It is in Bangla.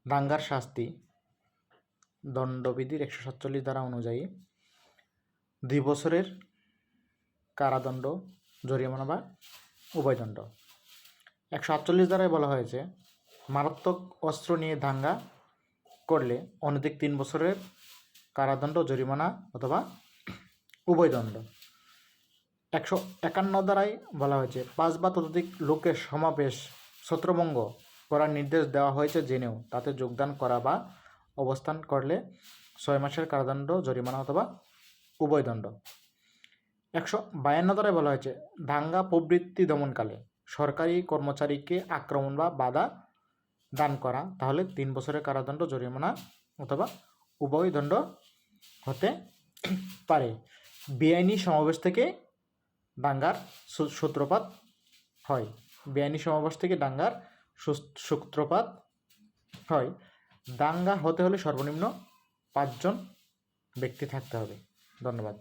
দাঙ্গার শাস্তি দণ্ডবিধির 147 ধারা অনুযায়ী 2 বছরের কারাদণ্ড, জরিমানা বা উভয়দণ্ড। 148 ধারায় বলা হয়েছে মারাত্মক অস্ত্র নিয়ে দাঙ্গা করলে অনধিক 3 বছরের কারাদণ্ড, জরিমানা অথবা উভয়দণ্ড। 151 ধারায় বলা হয়েছে 5 বা ততোধিক লোকের সমাবেশ ছত্রভঙ্গ করার নির্দেশ দেওয়া হয়েছে জেনেও তাতে যোগদান করা বা অবস্থান করলে 6 মাসের কারাদণ্ড, জরিমানা অথবা উভয়দণ্ড। 152 ধারায় বলা হয়েছে দাঙ্গা প্রবৃত্তি দমনকালে সরকারি কর্মচারীকে আক্রমণ বা বাধা দান করা তাহলে 3 বছরের কারাদণ্ড, জরিমানা অথবা উভয়দণ্ড হতে পারে। বেআইনি সমাবেশ থেকে দাঙ্গার সূত্রপাত হয়। বেআইনি সমাবেশ থেকে দাঙ্গার সূত্রপাত হয়। দাঙ্গা হতে হলে সর্বনিম্ন 5 জন ব্যক্তি থাকতে হবে। ধন্যবাদ।